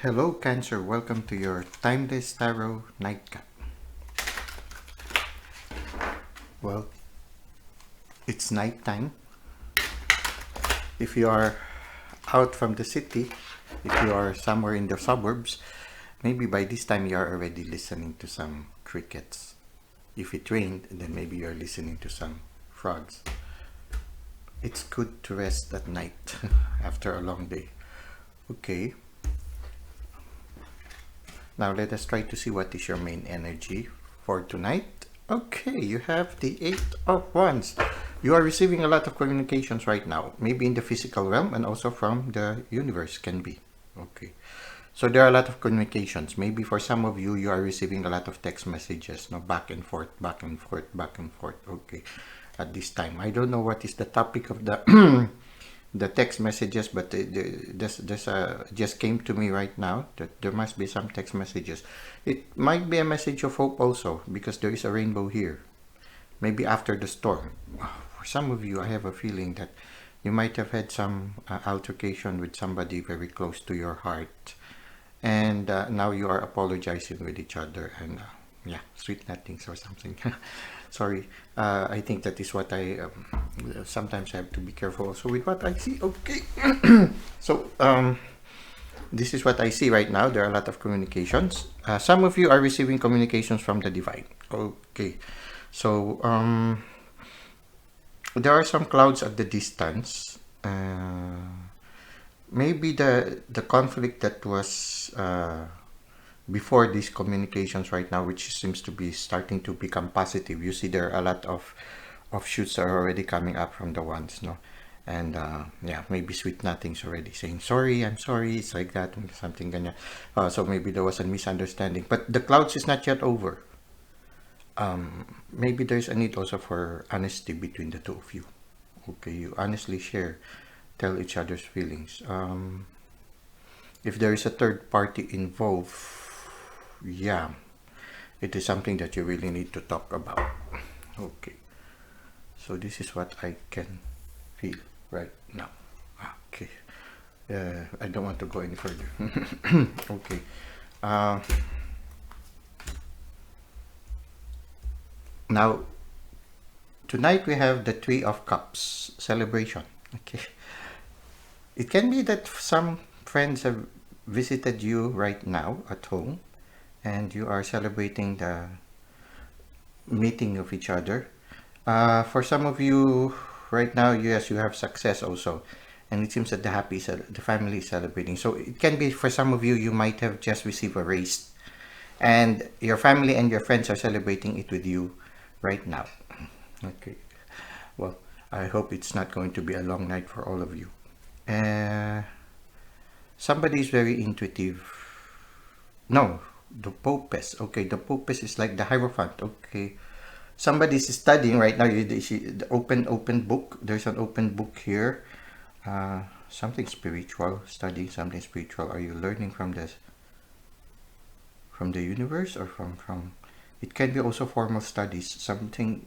Hello Cancer, welcome to your Timeless Tarot Nightcap. Well, it's nighttime. If you are out from the city, if you are somewhere in the suburbs, maybe by this time you are already listening to some crickets. If it rained, then maybe you're listening to some frogs. It's good to rest at night after a long day. Okay. Now let us try to see what is your main energy for tonight. Okay, you have the Eight of Wands. You are receiving a lot of communications right now, maybe in the physical realm and also from the universe can be. Okay, so there are a lot of communications. Maybe for some of you, you are receiving a lot of text messages, no, back and forth, back and forth, back and forth. Okay, at this time, I don't know what is the topic of the the text messages, but this just came to me right now that there must be some text messages. It might be a message of hope also, because there is a rainbow here. Maybe after the storm. For some of you, I have a feeling that you might have had some altercation with somebody very close to your heart, and now you are apologizing with each other, and yeah, sweet nothings or something. Sorry, I think that is what I sometimes I have to be careful also with what I see. Okay. So this is what I see right now. There are a lot of communications. Some of you are receiving communications from the divine. Okay, so there are some clouds at the distance. Maybe the conflict that was before these communications right now, which seems to be starting to become positive. You see there are a lot of offshoots are already coming up from the ones, no? And yeah, maybe sweet nothings already saying sorry, I'm sorry, it's like that, something ganyan. So maybe there was a misunderstanding, but the clouds is not yet over. Maybe there's a need also for honesty between the two of you. Okay, you honestly share, tell each other's feelings. If there is a third party involved, yeah, it is something that you really need to talk about. Okay, so this is what I can feel right now. Okay, I don't want to go any further. Okay, now tonight we have the Three of Cups celebration. Okay, it can be that some friends have visited you right now at home and you are celebrating the meeting of each other. For some of you right now, yes, you have success also, and it seems that the family is celebrating. So it can be for some of you, you might have just received a raise, and your family and your friends are celebrating it with you right now. Okay, well, I hope it's not going to be a long night for all of you. Somebody is very intuitive. No, the Popes. Okay, the Popes is like the Hierophant. Okay, somebody's studying right now. You see the open book. There's an open book here. Something spiritual. Studying something spiritual. Are you learning from this? From the universe or from? It can be also formal studies.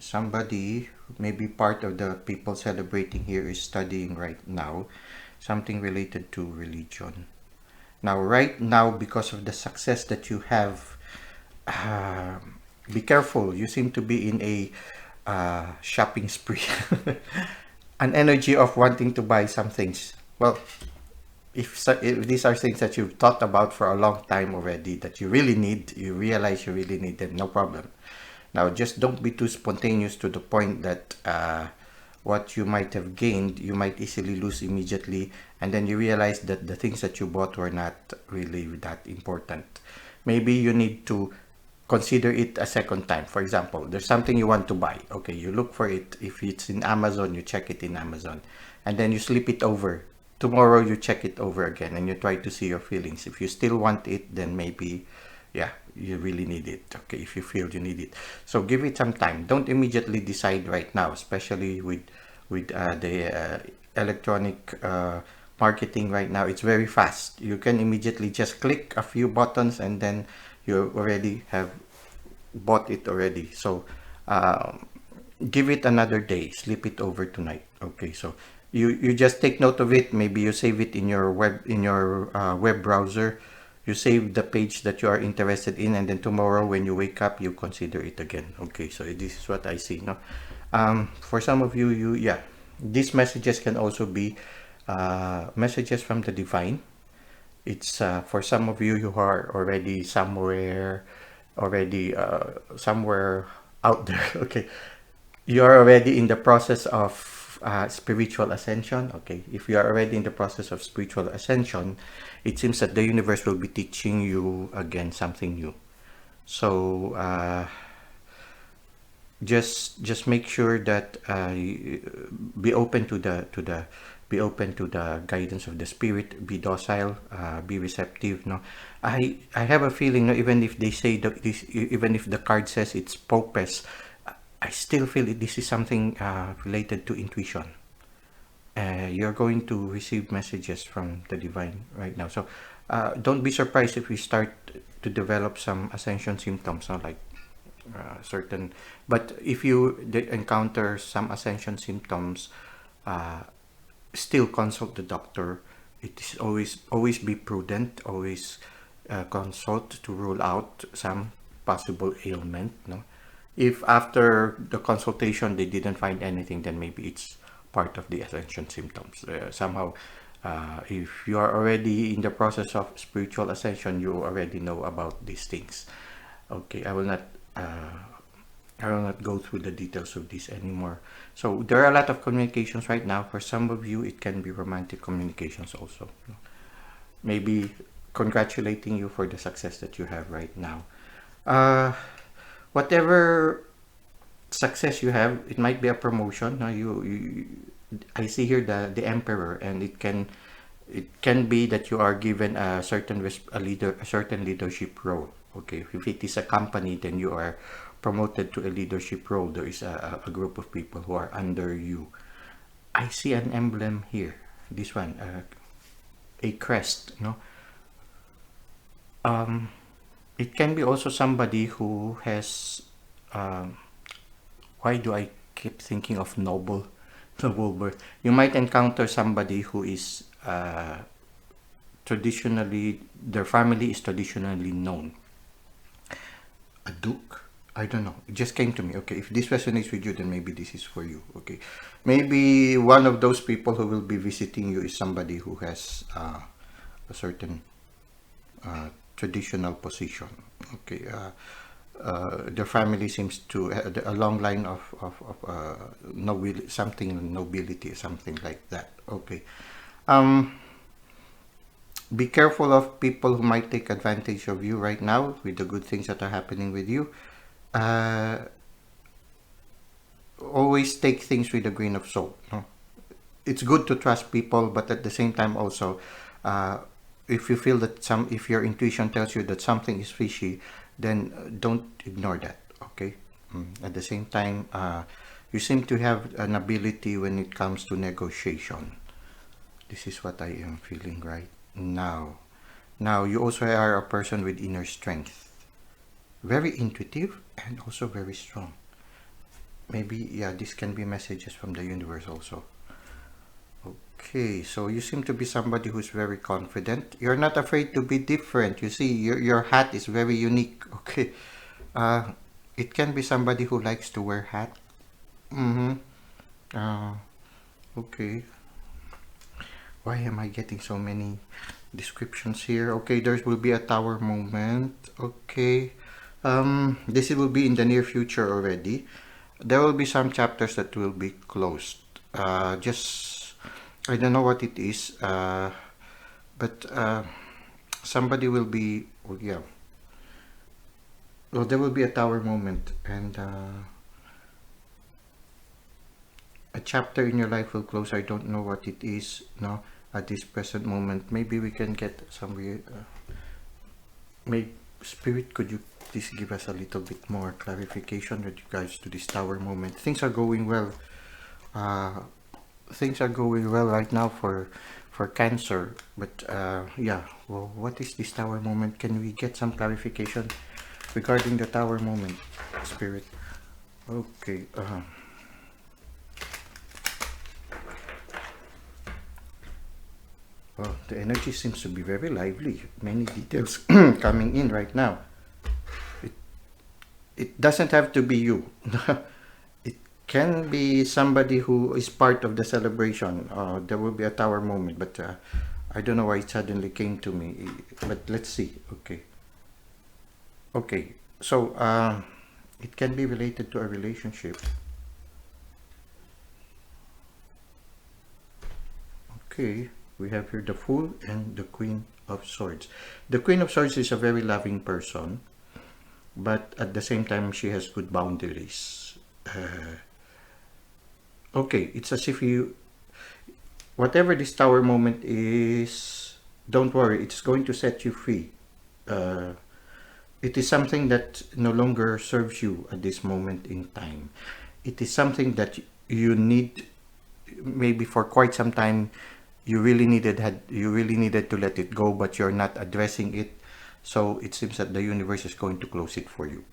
Somebody, maybe part of the people celebrating here is studying right now. Something related to religion. Now, right now, because of the success that you have, be careful. You seem to be in a shopping spree. An energy of wanting to buy some things. Well, if these are things that you've thought about for a long time already, that you really need, you realize you really need them, no problem. Now, just don't be too spontaneous to the point that what you might have gained, you might easily lose immediately, and then you realize that the things that you bought were not really that important. Maybe you need to consider it a second time. For example, there's something you want to buy. Okay, you look for it. If it's in Amazon, you check it in Amazon, and then you slip it over. Tomorrow you check it over again and you try to see your feelings. If you still want it, then maybe, yeah, you really need it. Okay, if you feel you need it, so give it some time. Don't immediately decide right now, especially with the electronic marketing right now. It's very fast. You can immediately just click a few buttons and then you already have bought it already. So give it another day, sleep it over tonight. Okay, so you just take note of it. Maybe you save it in your web browser. you save the page that you are interested in, and then tomorrow when you wake up, you consider it again. Okay, so this is what I see. No, for some of you, yeah, these messages can also be messages from the divine. It's for some of you who are already somewhere out there. Okay, you are already in the process of spiritual ascension. Okay, if you are already in the process of spiritual ascension, it seems that the universe will be teaching you again something new. So just make sure that be open to the be open to the guidance of the spirit, be docile, be receptive. No, I have a feeling, no, even if they say that this, even if the card says it's purpose, I still feel this is something related to intuition. You're going to receive messages from the divine right now. So don't be surprised if we start to develop some ascension symptoms, no? Like certain, but if you encounter some ascension symptoms, still consult the doctor. It is always be prudent, always consult to rule out some possible ailment. No, if after the consultation they didn't find anything, then maybe it's part of the ascension symptoms. Somehow, if you are already in the process of spiritual ascension, you already know about these things. Okay, I will not go through the details of this anymore. So there are a lot of communications right now. For some of you, it can be romantic communications also. Maybe congratulating you for the success that you have right now. Whatever success you have, it might be a promotion. No, I see here the emperor, and it can be that you are given a certain a certain leadership role. Okay, if it is a company, then you are promoted to a leadership role. There is a group of people who are under you. I see an emblem here. This one, a crest. No, it can be also somebody who has. Why do I keep thinking of noble birth? You might encounter somebody who is traditionally, their family is traditionally known. A duke? I don't know. It just came to me. Okay, if this resonates with you, then maybe this is for you. Okay, maybe one of those people who will be visiting you is somebody who has a certain traditional position. Okay, their family seems to a long line of nobility, something like that. Okay, be careful of people who might take advantage of you right now with the good things that are happening with you. Always take things with a grain of salt. No? It's good to trust people, but at the same time also, if you feel that if your intuition tells you that something is fishy, then don't ignore that. Okay. At the same time, you seem to have an ability when it comes to negotiation. This is what I am feeling right now. Now, you also are a person with inner strength. Very intuitive and also very strong. Maybe, yeah, this can be messages from the universe also. Okay, so you seem to be somebody who's very confident. You're not afraid to be different. You see, your hat is very unique. Okay, it can be somebody who likes to wear hat. Okay. Why am I getting so many descriptions here? Okay, there will be a tower moment. Okay, this will be in the near future already. There will be some chapters that will be closed. Just I don't know what it is, but somebody will be. Well, yeah. Well, there will be a tower moment, and a chapter in your life will close. I don't know what it is. No, at this present moment, maybe we can get some. May Spirit, could you please give us a little bit more clarification with regards to this tower moment? Things are going well. Things are going well right now for Cancer, but yeah. Well, what is this tower moment? Can we get some clarification regarding the tower moment, Spirit? Okay. Well, the energy seems to be very lively. Many details coming in right now. It, it doesn't have to be you. It can be somebody who is part of the celebration. There will be a tower moment, but I don't know why it suddenly came to me. But let's see. Okay. Okay. So it can be related to a relationship. Okay. We have here the Fool and the Queen of Swords. The Queen of Swords is a very loving person, but at the same time, she has good boundaries. Okay, it's as if you, whatever this tower moment is, don't worry, it's going to set you free. Uh, it is something that no longer serves you at this moment in time. It is something that you need, maybe for quite some time. You really needed to let it go, but you're not addressing it. So it seems that the universe is going to close it for you.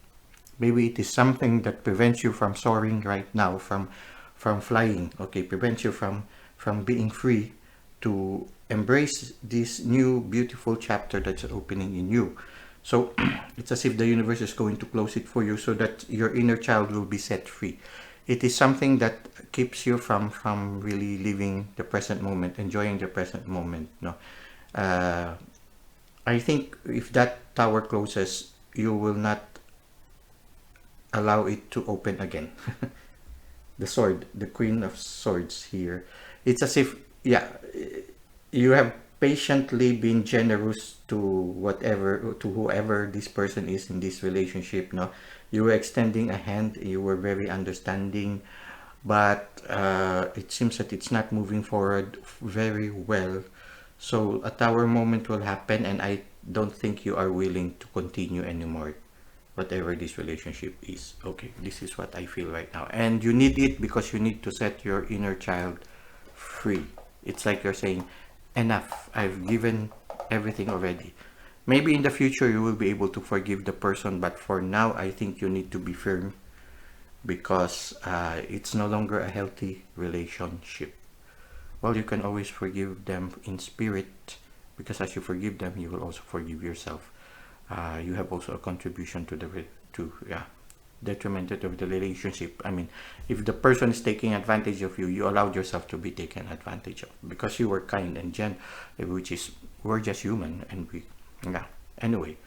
Maybe it is something that prevents you from soaring right now, from flying. Okay, prevents you from being free to embrace this new beautiful chapter that's opening in you. So it's as if the universe is going to close it for you so that your inner child will be set free. It is something that keeps you from really living the present moment, enjoying the present moment. No, I think if that tower closes, you will not allow it to open again. The sword, the Queen of Swords here. It's as if, yeah, you have patiently been generous to whatever, to whoever this person is in this relationship. No, you were extending a hand. You were very understanding, but it seems that it's not moving forward very well. So a tower moment will happen, and I don't think you are willing to continue anymore, whatever this relationship is. Okay, this is what I feel right now. And you need it because you need to set your inner child free. It's like you're saying, enough, I've given everything already. Maybe in the future you will be able to forgive the person, but for now, I think you need to be firm because it's no longer a healthy relationship. Well, you can always forgive them in spirit because as you forgive them, you will also forgive yourself. You have also a contribution to detriment of the relationship. I mean, if the person is taking advantage of you, you allowed yourself to be taken advantage of because you were kind and which is we're just human and we, yeah. Anyway,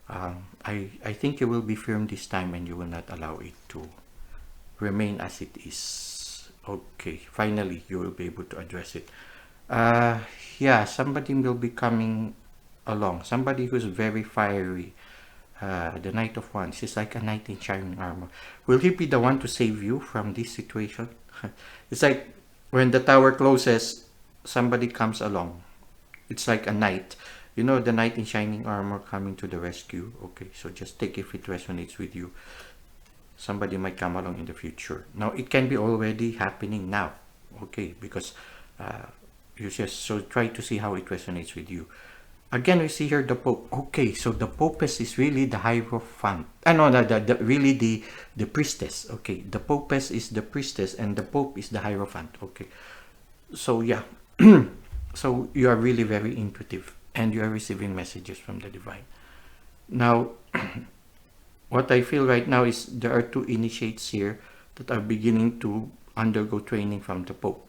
I think you will be firm this time and you will not allow it to remain as it is. Okay, finally you will be able to address it. Yeah, somebody will be coming along. Somebody who's very fiery. The Knight of Wands is like a knight in shining armor. Will he be the one to save you from this situation? It's like when the tower closes, somebody comes along. It's like a knight. You know, the knight in shining armor coming to the rescue. Okay, so just take if it resonates with you. Somebody might come along in the future. Now, it can be already happening now. Okay, because you just, so try to see how it resonates with you. Again, we see here the Pope. Okay, so the Popess is really the Hierophant. No, really the priestess. Okay, the Popess is the priestess and the Pope is the Hierophant. Okay, so yeah, so you are really very intuitive and you are receiving messages from the divine. Now, what I feel right now is there are two initiates here that are beginning to undergo training from the Pope.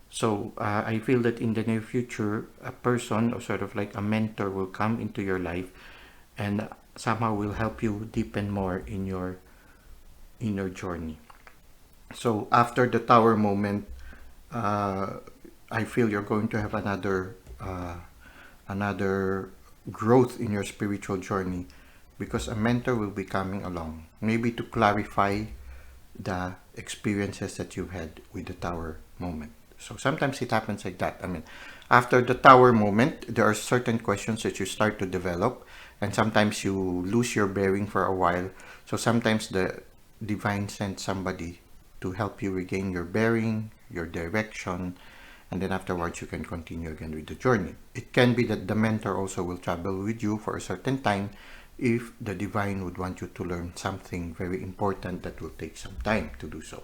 So I feel that in the near future, a person or sort of like a mentor will come into your life and somehow will help you deepen more in your inner journey. So after the tower moment, I feel you're going to have another growth in your spiritual journey because a mentor will be coming along, maybe to clarify the experiences that you've had with the tower moment. So sometimes it happens like that. I mean, after the tower moment, there are certain questions that you start to develop, and sometimes you lose your bearing for a while. So sometimes the divine sends somebody to help you regain your bearing, your direction, and then afterwards you can continue again with the journey. It can be that the mentor also will travel with you for a certain time if the divine would want you to learn something very important that will take some time to do so.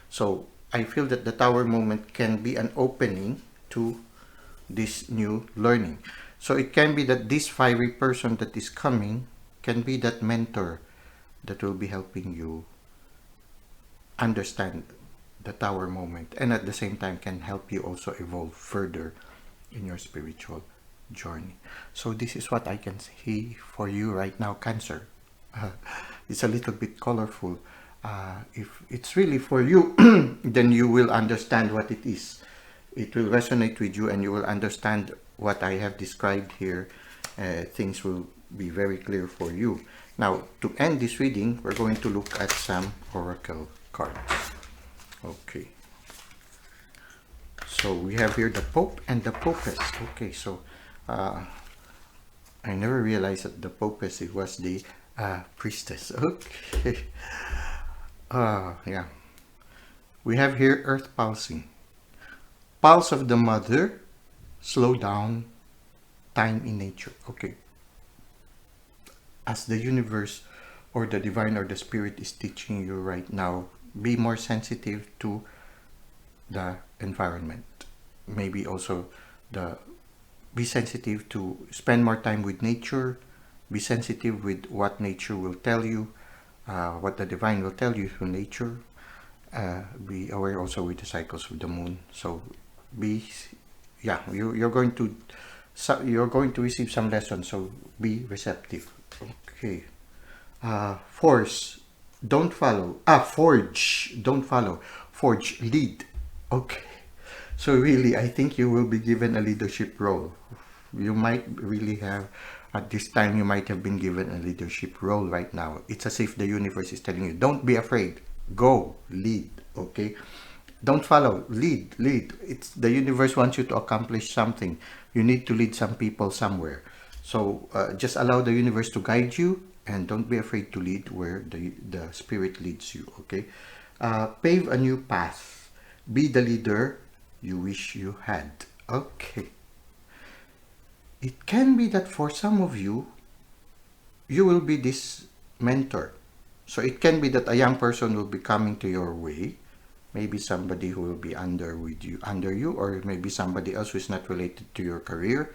So I feel that the tower moment can be an opening to this new learning. So it can be that this fiery person that is coming can be that mentor that will be helping you understand the tower moment, and at the same time can help you also evolve further in your spiritual journey. So this is what I can see for you right now, Cancer. It's a little bit colorful. If it's really for you, then you will understand what it is. It will resonate with you and you will understand what I have described here. Things will be very clear for you. Now, to end this reading, we're going to look at some oracle cards. Okay. So we have here the Pope and the Popess. Okay, so I never realized that the Popess, it was the Priestess. Okay. Yeah. We have here Earth pulsing. Pulse of the Mother, slow down, time in nature. Okay. As the universe or the divine or the spirit is teaching you right now, be more sensitive to the environment. Maybe also be sensitive to spend more time with nature. Be sensitive with what nature will tell you, what the divine will tell you through nature. Be aware also with the cycles of the moon. So you're going to receive some lessons. So be receptive. Okay. Force, don't follow. Forge, don't follow. Forge, lead. Okay. So really, I think you will be given a leadership role. You might really have, at this time, you might have been given a leadership role right now. It's as if the universe is telling you, don't be afraid. Go, lead. Okay. Don't follow, lead. It's the universe wants you to accomplish something. You need to lead some people somewhere. So just allow the universe to guide you and don't be afraid to lead where the spirit leads you. Okay. Pave a new path. Be the leader you wish you had. Okay. It can be that for some of you, you will be this mentor. So it can be that a young person will be coming to your way. Maybe somebody who will be under you, or maybe somebody else who is not related to your career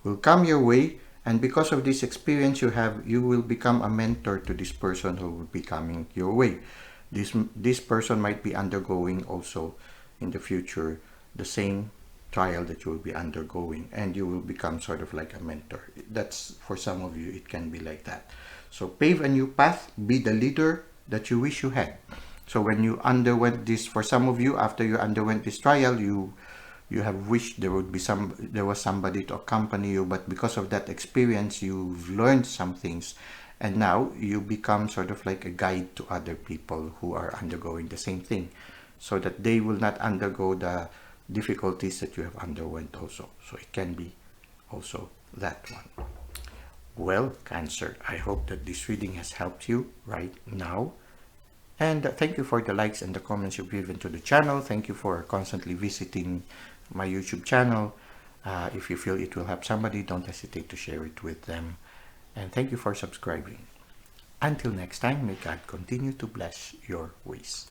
will come your way. And because of this experience you have, you will become a mentor to this person who will be coming your way. This person might be undergoing also in the future the same trial that you will be undergoing, and you will become sort of like a mentor. That's for some of you, it can be like that. So pave a new path, be the leader that you wish you had. So when you underwent this, for some of you, after you underwent this trial, you have wished there was somebody to accompany you, but because of that experience, you've learned some things, and now you become sort of like a guide to other people who are undergoing the same thing, so that they will not undergo the difficulties that you have underwent also. So it can be also that one. Well, Cancer, I hope that this reading has helped you right now. And thank you for the likes and the comments you've given to the channel. Thank you for constantly visiting my YouTube channel. If you feel it will help somebody, don't hesitate to share it with them. And thank you for subscribing. Until next time, may God continue to bless your ways.